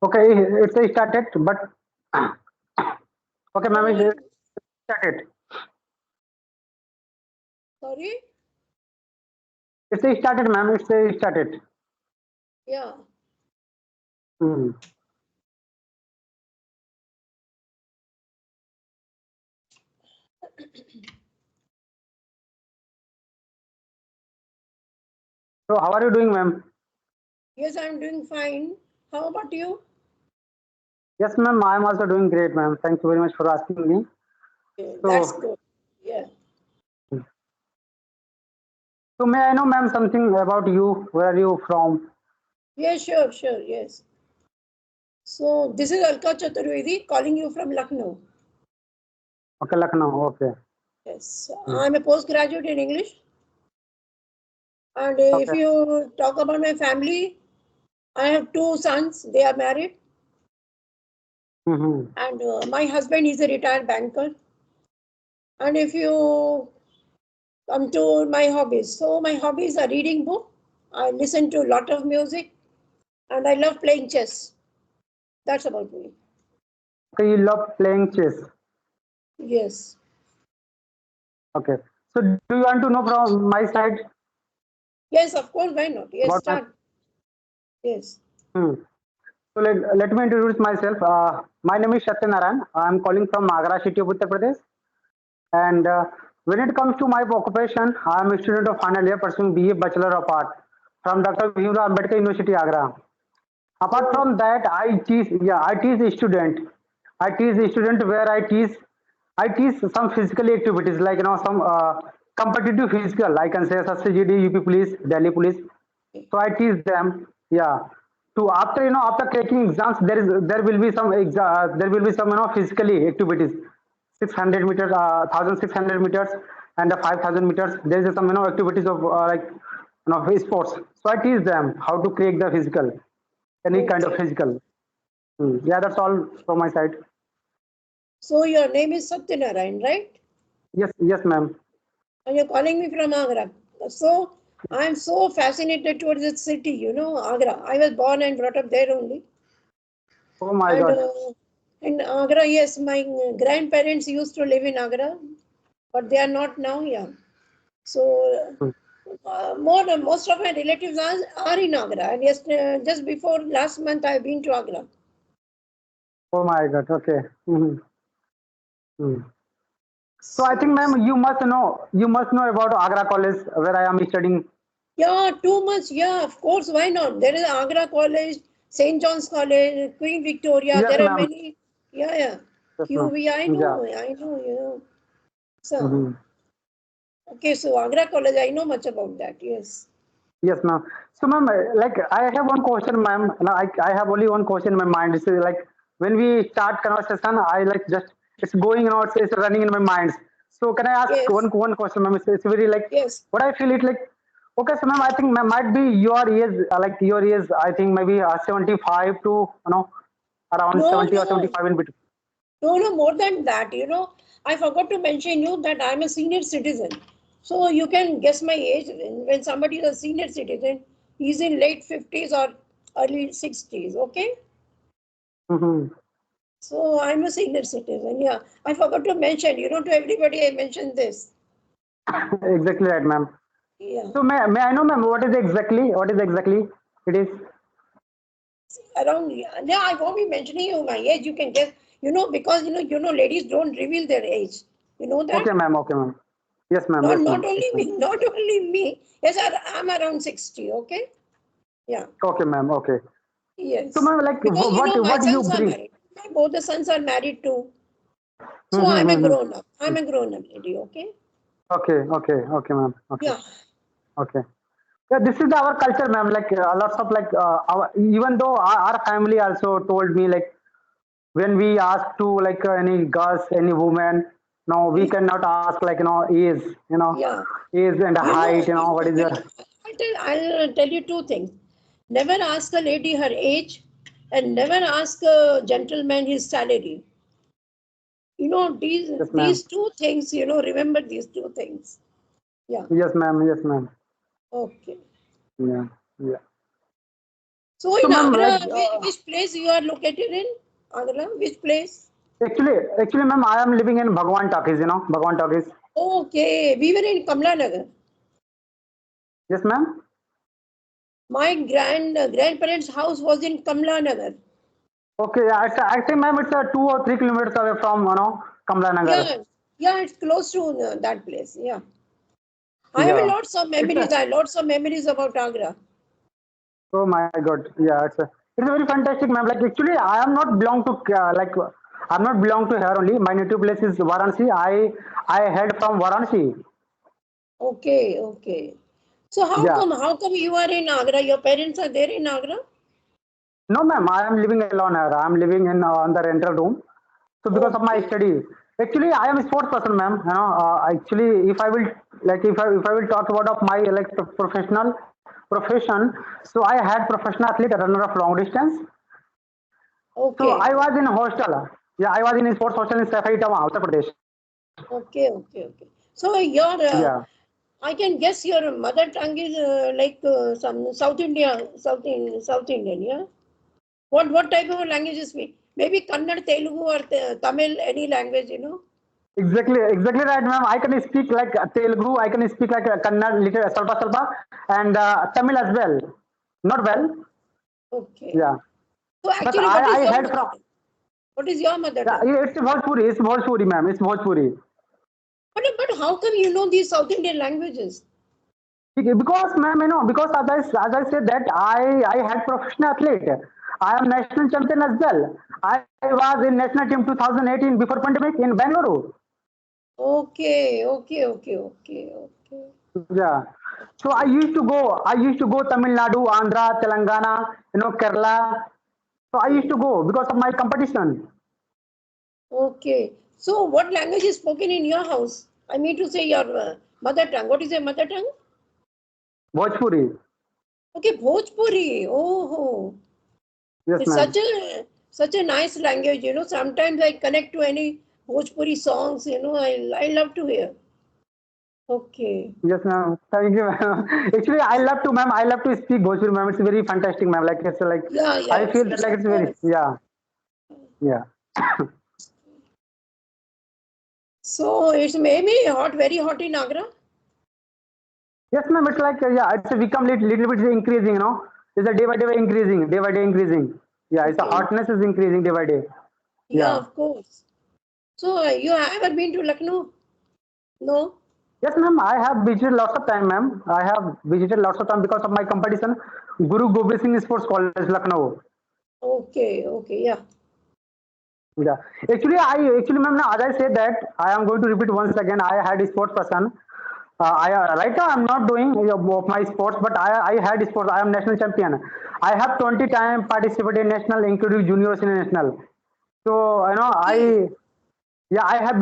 Okay, it's started, but okay, ma'am, it's started. Sorry? It's started, ma'am. It's started. Yeah. Hmm. So, how are you doing, ma'am? Yes, I'm doing fine. How about you? Yes, ma'am. I am also doing great, ma'am. Thank you very much for asking me. That's So, good. Yeah. so may I know, ma'am, something about you? Where are you from? Yeah, sure, sure. Yes. So this is Alka Chaturvedi calling you from Lucknow. Okay, Lucknow. Okay. Yes. Hmm. I'm a postgraduate in English. And if Okay. you talk about my family, I have two sons. They are married. Mm-hmm. And my husband is a retired banker. And if you come to my hobbies, so my hobbies are reading book. I listen to a lot of music. And I love playing chess. That's about me. Okay, you love playing chess. Yes. Okay. So, do you want to know from my side Yes, of course. Why not? Yes, about my? start. Yes. Hmm. So let me introduce myself. My name is Satyanaran. I'm calling from Agra city of Uttar Pradesh. And when it comes to my occupation, I'm a student of final year pursuing BA Bachelor of Art from Dr. Bhimrao Ambedkar University, Agra. Apart Oh, from that, I teach a student. I teach a student where I teach some physical activities like some competitive physical. I can say SSGD, UP Police, Delhi Police. So I teach them. Yeah. To after after cracking exams, there will be some there will be some physically activities. 600 meters, 1600 meters, and 5000 meters. There is some activities of like sports. So I teach them how to create the physical, any kind of okay. physical. Yeah, that's all from my side. So your name is Satyanarayan, right? Yes, yes, ma'am. And you're calling me from Agra. So I'm so fascinated towards this city, Agra. I was born and brought up there only. Oh my And God. in Agra, yes, my grandparents used to live in Agra, but they are not now. Yeah. So Hmm. most of my relatives are in Agra. And yes, just before last month, I've been to Agra. Oh my God. Okay. Mhm. Hmm. So I think, So, ma'am, you must know about Agra College where I am studying. yeah, too much. Yeah, of course. Why not? There is Agra College, St. John's College, Queen Victoria. Yes, There are ma'am. many. Yeah, yeah. Yes, ma'am. QV, Yeah. I know. So, Hmm. okay, so Agra College, I know much about that. Yes. Yes, ma'am. So, ma'am, like I have one question, ma'am. I have only one question in my mind. It's like when we start conversation, I like just it's going, it's running in my mind. So, can I ask Yes. one question, ma'am? It's very like Yes. what I feel it like. Okay, so ma'am, I think might be your age, like your age. I think maybe 75 to around No, 70 or no. 75 in between. No, no, more than that. I forgot to mention you that I'm a senior citizen. So you can guess my age. When somebody is a senior citizen, he's in late 50s or early 60s. Okay. Mm-hmm. So I'm a senior citizen. Yeah, I forgot to mention. To everybody I mentioned this. Exactly right, ma'am. Yeah, So may I know, ma'am, what is exactly it is? around. Yeah, I won't be mentioning you my age. You can guess. Because ladies don't reveal their age. You know that. Okay, ma'am. Okay, ma'am. Yes, ma'am. Not Yes, not ma'am. Yes, only ma'am. me. Not only me. Yes, I'm around 60. Okay. Yeah. Okay, ma'am. Okay. So, Yes. ma'am, like Because my what do you sons are bring? married. My both the sons are married too. So I'm a Mm-hmm. grown up. I'm a grown up lady. Okay. Okay, okay, okay, ma'am. Okay, Yeah. okay. Yeah, this is our culture, ma'am. Like lots of like even though our family also told me like when we ask to like any girls, any woman, no, we Mm, cannot ask like age, yeah. age and height. What is your? I'll tell you two things. Never ask a lady her age, and never ask a gentleman his salary. These Yes, ma'am. these two things. Remember these two things. Yeah. Yes, ma'am. Yes, ma'am. Okay. Yeah, yeah. So So in ma'am, like Agra, which place you are located in? Agra, which place? actually, ma'am, I am living in Bhagwan Talkies. Bhagwan Talkies. Okay, we were in Kamla Nagar. Yes, ma'am. My grandparents' house was in Kamla Nagar. Okay, yeah, I think, ma'am, it's 2 or 3 kilometers away from Kamla Nagar. Yeah, yeah, it's close to that place. Yeah, I have Yeah, lots of it's memories. a, I have lots of memories about Agra. oh my God, yeah, it's a very fantastic, ma'am. Like actually, I am not belong to I'm not belong to here only. My native place is Varanasi. I head from Varanasi. Okay, okay. So how Yeah. come? How come you are in Agra? Your parents are there in Agra? No, ma'am, I am living alone here. I am living in on the rental room. So because of my Okay, study, actually, I am a sports person, ma'am. Actually, if I will if I will talk about of my professional profession, so I had professional athlete, a runner of long distance. So okay, I was in a hostel. Yeah, I was in a sports hostel in Safari Tawa, Uttar Pradesh. okay, okay, okay. So your, Yeah, I can guess your mother tongue is some South India, South Indian, yeah. What type of language you speak? Maybe Kannada, Telugu, or Tamil, any language, you know. exactly right, ma'am. I can speak like Telugu. I can speak like Kannada, little salpa salpa, and Tamil as well. Not well. Okay. Yeah, So but actually, what is I your had mother from. tongue? What is your mother Yeah, tongue? it's Bhojpuri. It's Bhojpuri, ma'am. It's Bhojpuri. But how come you know these South Indian languages? Because, ma'am, because as I said that I had professional athlete. I am national champion as well. I was in national team 2018 before pandemic in Bangalore. Okay, okay, okay, okay, okay. Yeah. So I used to go Tamil Nadu, Andhra, Telangana, Kerala. So I used Okay. to go because of my competition. Okay. So what language is spoken in your house? I mean to say your mother tongue. What is your mother tongue? Bhojpuri. Okay, Bhojpuri. Oh, Yes, it's ma'am. such a nice language. You know, sometimes I connect to any Bhojpuri songs. You know, I love to hear. Okay. Yes, ma'am. Thank you, ma'am. Actually, I love to, ma'am. I love to speak Bhojpuri, ma'am. It's very fantastic, ma'am. Like it's like Yeah, I yes, feel that yes, like of it's very course. yeah, yeah. So it's maybe hot, very hot in Agra. Yes, ma'am. It's like yeah, it's become little bit increasing. It's a day by day increasing. Yeah, it's a Okay. hotness is increasing day by day. Yeah, Yeah. of course. So you have ever been to Lucknow? No? Yes, ma'am. I have visited lots of time, ma'am. I have visited lots of time because of my competition, Guru Gobind Singh Sports College, Lucknow. Okay, okay, yeah. Yeah. Actually, ma'am, now, as I said that I am going to repeat once again. I had a sports person. I right now I'm not doing of my sports, but I had sports. I am national champion. I have 20 time participated in national, including juniors in national. So Okay. I have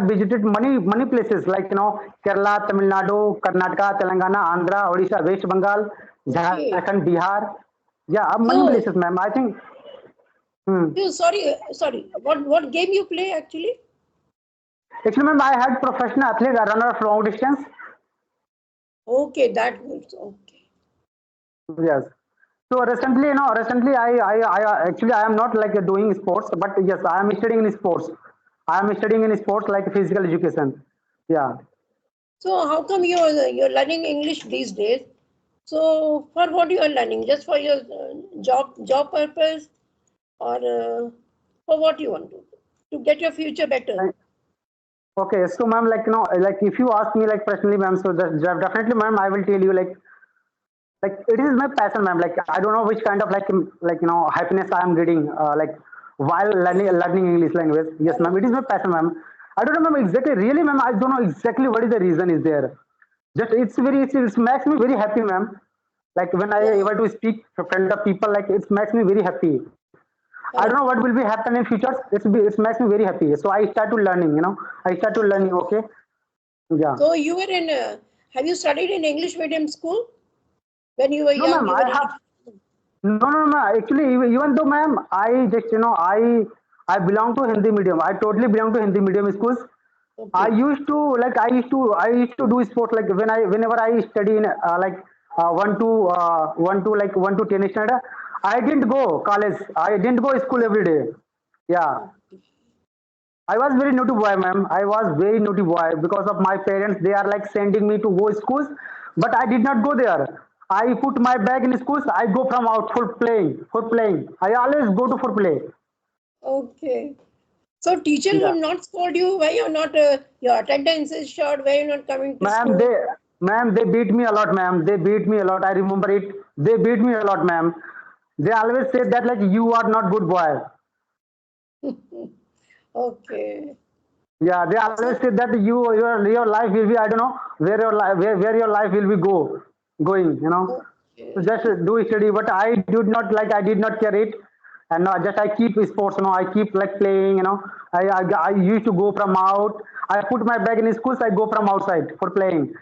visited many places like Kerala, Tamil Nadu, Karnataka, Telangana, Andhra, Odisha, West Bengal, Okay. Jharkhand, Bihar. Yeah, many So, places, ma'am. I think. Hmm. sorry. What game you play actually? Actually, ma'am, I had professional athlete, a runner of long distance. Okay, that good. Okay. Yes. So recently I actually I am not like doing sports, but yes, I am studying in sports. I am studying in sports like physical education. Yeah. So how come you're learning English these days? So for what you are learning? Just for your job purpose, or for what you want to get your future better? And- Okay. So, ma'am, like if you ask me like personally, ma'am, so definitely, ma'am, I will tell you like it is my passion, ma'am. Like I don't know which kind of happiness I am getting while learning English language. Yes, ma'am, it is my passion, ma'am. I don't know, ma'am, exactly. Really, ma'am, I don't know exactly what is the reason is there. Just it makes me very happy, ma'am. Like when I Yeah, able to speak in front of people, like it makes me very happy. I don't know correct. what will be happen in future. It makes me very happy. So I start to learning. I start to learning. Okay, yeah. So you were in. Have you studied in English medium school when you were No, young? ma'am, You were I in. have no. Actually, even though, ma'am, I just I belong to Hindi medium. I totally belong to Hindi medium schools. Okay. I used to do sports like whenever I study in like 1 to 10 standard. I didn't go college. I didn't go school every day. Yeah, Okay. I was very naughty boy, ma'am. I was very naughty boy because of my parents. They are like sending me to go schools, but I did not go there. I put my bag in schools. I go from out for playing. For playing, I always go to for play. Okay. So teacher Yeah, will not scold you why you're not, your attendance is short, why you're not coming to ma'am. school. They beat me a lot, ma'am. They beat me a lot. I remember it. They beat me a lot, ma'am. They always say that like you are not good boy. Okay. Yeah, they always So, say that your life will be, I don't know where your life where your life will be going. So okay. just do study, but I did not like I did not care it, and just I keep sports. I keep like playing. I used to go from out. I put my bag in schools. I go from outside for playing.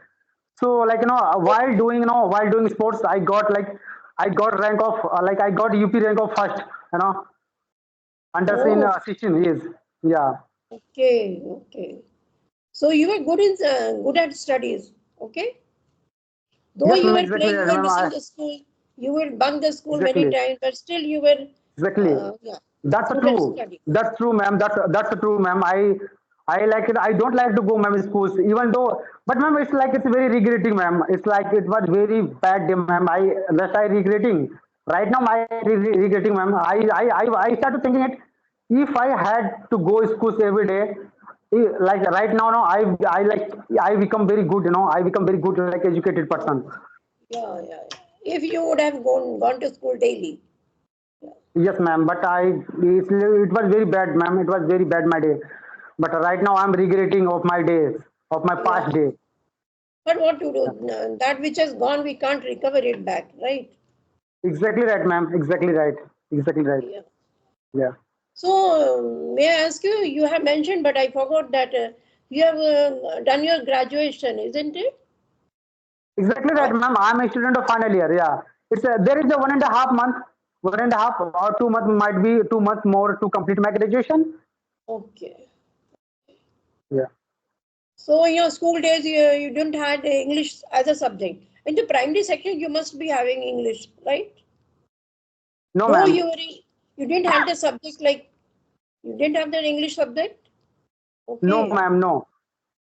So like while doing sports, I got rank of like I got UP rank of first. You know under in Oh, 16 years. Yeah. okay. Okay. So you were good at studies. Okay. Though Yes, you ma'am, were exactly playing, you right, were ma'am. missing the school, you will bunk the school many Exactly, times, but still you were, exactly. yeah, That's good at true. study. That's true, ma'am. That's true, ma'am. I like it. I don't like to go, ma'am, schools, even though. But, ma'am, it's like it's very regretting, ma'am. It's like it was very bad day, ma'am. I regretting. Right now, I regretting, ma'am. I started thinking it. If I had to go schools every day, like right now, no, I like I become very good. I become very good, like educated person. Yeah, yeah, yeah. If you would have gone to school daily. Yeah, Yes, ma'am. But it was very bad, ma'am. It was very bad, my day. But right now, I'm regretting of my days, of my yeah. past day. But what to Yeah. do? That which has gone, we can't recover it back, right? Exactly right, ma'am. Exactly right. Exactly right. Yeah. Yeah. So, may I ask you, you have mentioned, but I forgot that you have done your graduation, isn't it? Exactly right, Or, ma'am. I'm a student of final year. Yeah. There is a 1.5 month, 1.5 or 2 months, might be 2 months more to complete my graduation. okay. Yeah. So, in your school days, you didn't had English as a subject. In the primary section, you must be having English, right? No, Though ma'am. you didn't have the subject like you didn't have the English subject. No, Okay, ma'am. No.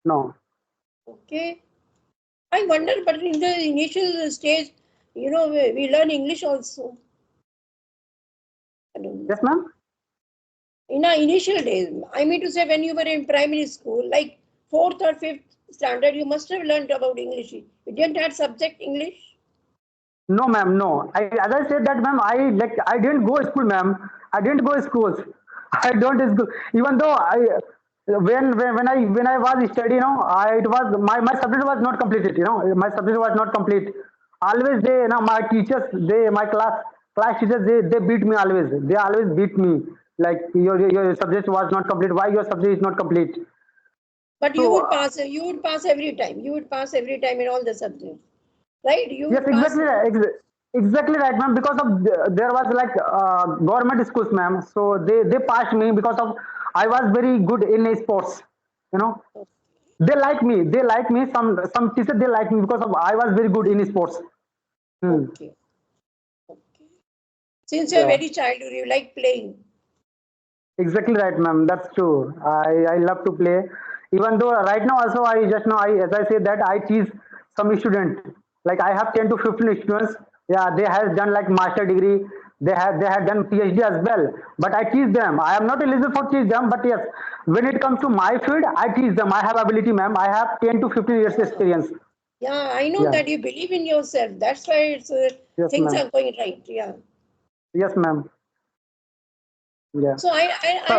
No. okay. I wonder, but in the initial stage, we learn English also. I don't know. Yes, ma'am. In our initial days, I mean to say, when you were in primary school, like fourth or fifth standard, you must have learned about English. You didn't have subject English. No, ma'am. No. As I said that, ma'am, I didn't go school, ma'am. I didn't go schools. I don't school. Even though when I was studying, it was my subject was not completed. My subject was not complete. Always my teachers, my class teachers, they beat me always. They always beat me. Like your subject was not complete. Why your subject is not complete? But you So would pass. You would pass every time. You would pass every time in all the subjects, right? You yes, would pass. exactly right, ma'am. Because of there was like government schools, ma'am. So they passed me because of I was very good in sports. You know, they like me. They like me. Some teachers they like me because of I was very good in sports. Hmm. Okay, okay. Since you're Yeah, very childhood, you like playing. exactly right, ma'am. That's true. I love to play. Even though right now also I just know I as I say that I teach some student. Like I have 10 to 15 students. Yeah, they have done like master degree. They have done PhD as well. But I teach them. I am not eligible for teach them. But yes, when it comes to my field, I teach them. I have ability, ma'am. I have 10 to 15 years Yeah, experience. yeah. I know Yeah. that you believe in yourself. That's why Yes, things ma'am. are going right. Yeah. Yes, ma'am. Yeah. So I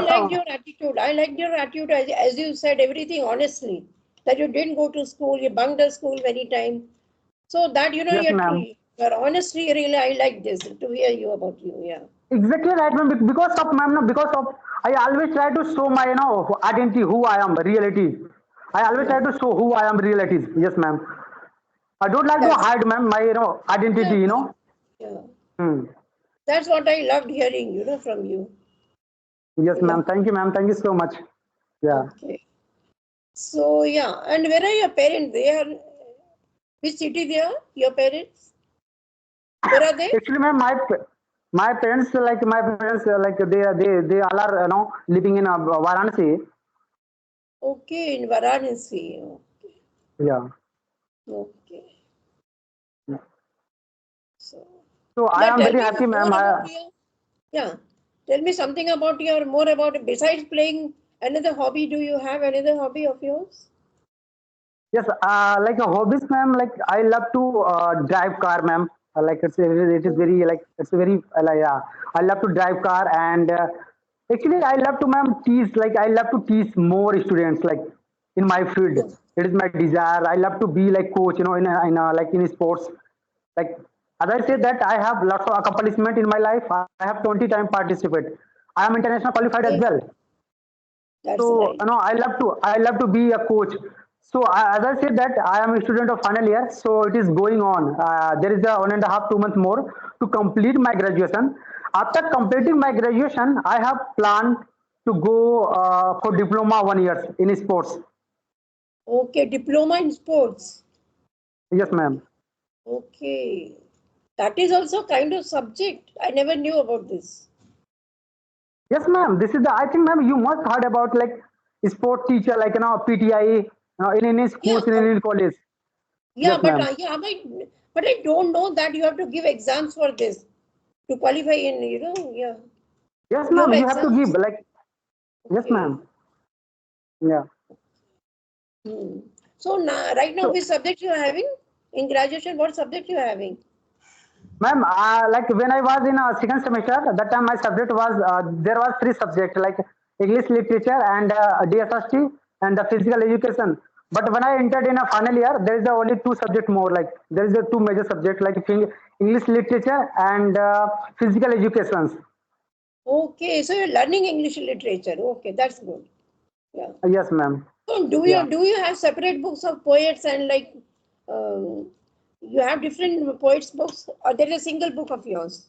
liked So, your attitude. I liked your attitude as you said everything honestly. That you didn't go to school, you bunked the school many times. So that yes, ma'am. your honestly really I like this to hear you about you. Yeah. Exactly right, ma'am. Because of ma'am, no, because of I always try to show my identity, who I am, reality. I always Yeah. try to show who I am, realities. Yes, ma'am. I don't like to That's hide, ma'am, my yeah, identity. correct. Yeah. Hmm. That's what I loved hearing, from you. Yes, Yeah. ma'am. Thank you, ma'am. Thank you so much. Yeah. Okay. So yeah. And where are your parents? They are which city they are? Your parents? Where are they? Actually, ma'am, my parents like they all are living in Varanasi. Okay, in Varanasi. Yeah. Okay. So, So I yeah, am tell very me happy, more ma'am. about your, yeah, tell me something about your, more about, besides playing, another hobby, do you have another hobby of yours? Yes, like a hobbies, ma'am. Like I love to drive car, ma'am. Like it is Oh, very like it's very like yeah. I love to drive car and actually I love to, ma'am, teach. Like I love to teach more students. Like in my field, oh, it is my desire. I love to be like coach. Like in sports. Like as I say that I have lots of accomplishment in my life. I have 20 times participate. I am international qualified as okay, well. that's So right. I love to be a coach. So as I said that I am a student of final year, so it is going on. There is a 1.5 2 months more to complete my graduation. After completing my graduation, I have planned to go for diploma 1 year in sports. Okay, diploma in sports. Yes, ma'am. Okay, that is also kind of subject. I never knew about this. Yes, ma'am. This is the I think, ma'am, you must heard about like sport teacher like PTI in any Yeah, schools in any college. yeah, Yes, ma'am. but I don't know that you have to give exams for this to qualify in, yeah. Yes, You have ma'am. You have to give exams? like yes, Okay. ma'am. Yeah. Hmm. So now, right now, So, which subject you are having in graduation? What subject you are having? ma'am, like when I was in a second semester, that time my subject was there was three subjects like English literature and DSST and the physical education. But when I entered in a final year, there is only two subject more. Like there is a two major subject like English literature and physical education. Okay, so you're learning English literature. Okay, that's good. Yeah. Yes, ma'am. So Yeah. do you have separate books of poets and like um, you have different poets books, or there is a single book of yours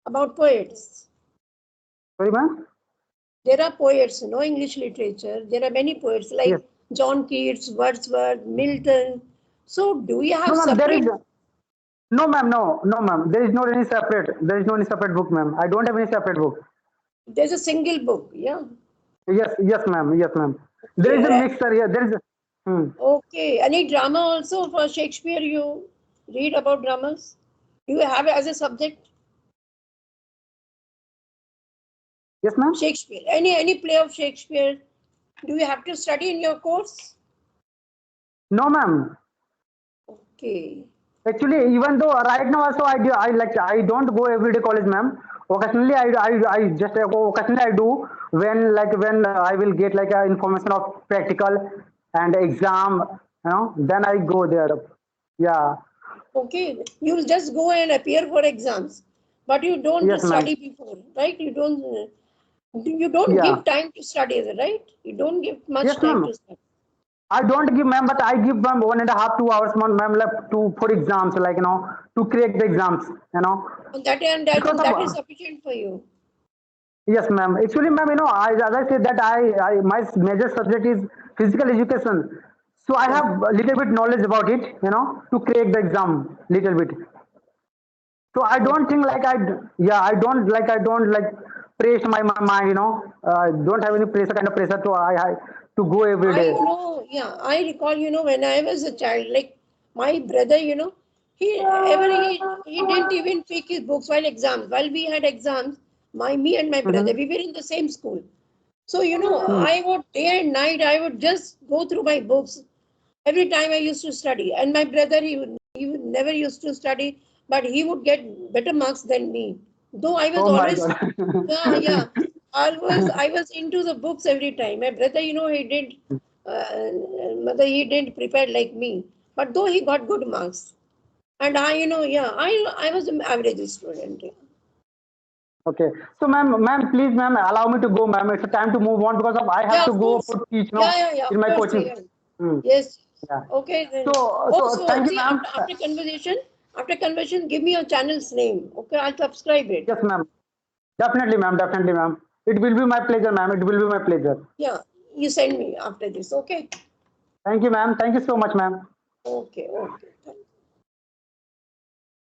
about poets? Sorry, ma'am. There are poets, English literature. There are many poets Yes. like John Keats, Wordsworth, Milton. So do you No, have ma'am. There is separate? no, ma'am. No, ma'am. There is no any separate. There is no any separate book, ma'am. I don't have any separate book. There's a single book, yeah. Yes, yes, ma'am. Yes, ma'am. There is a Okay. mixer. Yeah, there is. Okay. Any drama also for Shakespeare you read about dramas? Do you have it as a subject? Yes, ma'am. Shakespeare. Any play of Shakespeare? Do you have to study in your course? No, ma'am. Okay. Actually, even though right now also I don't go everyday college, ma'am. Occasionally, I just occasionally I do when I will get like a information of practical and exam, then I go there. Yeah. Okay. You just go and appear for exams, but you don't Yes, ma'am. study before, right? You don't Yeah. give time to study, right? You don't give Yes, much time ma'am. to study. I don't give, ma'am, but I give, ma'am, 1.5 2 hours, ma'am, left to for exams, like to create the exams, And I because think of that is sufficient for you. yes, ma'am. Actually, ma'am, as I said that I my major subject is physical education, so I Yeah. have a little bit knowledge about it, to crack the exam little bit. So I don't think like yeah, I don't like press my mind, don't have any pressure kind of pressure to I to go every day. Yeah, I recall, when I was a child, like my brother, he didn't even pick his books while exams. While we had exams, me and my brother, Mm-hmm. we were in the same school. So, Hmm. I would day and night, I would just go through my books every time I used to study. And my brother, he would never used to study, but he would get better marks than me. Though I was Oh my always, God. yeah, yeah, I was into the books every time. My brother, mother, he didn't prepare like me, but though he got good marks, and yeah, I was an average student. Yeah, Okay. So, ma'am, please, ma'am, allow me to go, ma'am. It's time to move on because of I have yeah, to of go course, for teach, yeah, in of my course, coaching. yeah. Hmm. Yes. Yeah. Okay then. Oh, So so thank you, see, ma'am. after conversion, give me your channel's name. Okay, I'll subscribe it. Yes, ma'am. Definitely, ma'am. Definitely, ma'am. It will be my pleasure, ma'am. It will be my pleasure. Yeah, you send me after this. Okay. Thank you, ma'am. Thank you so much, ma'am. Okay. Okay.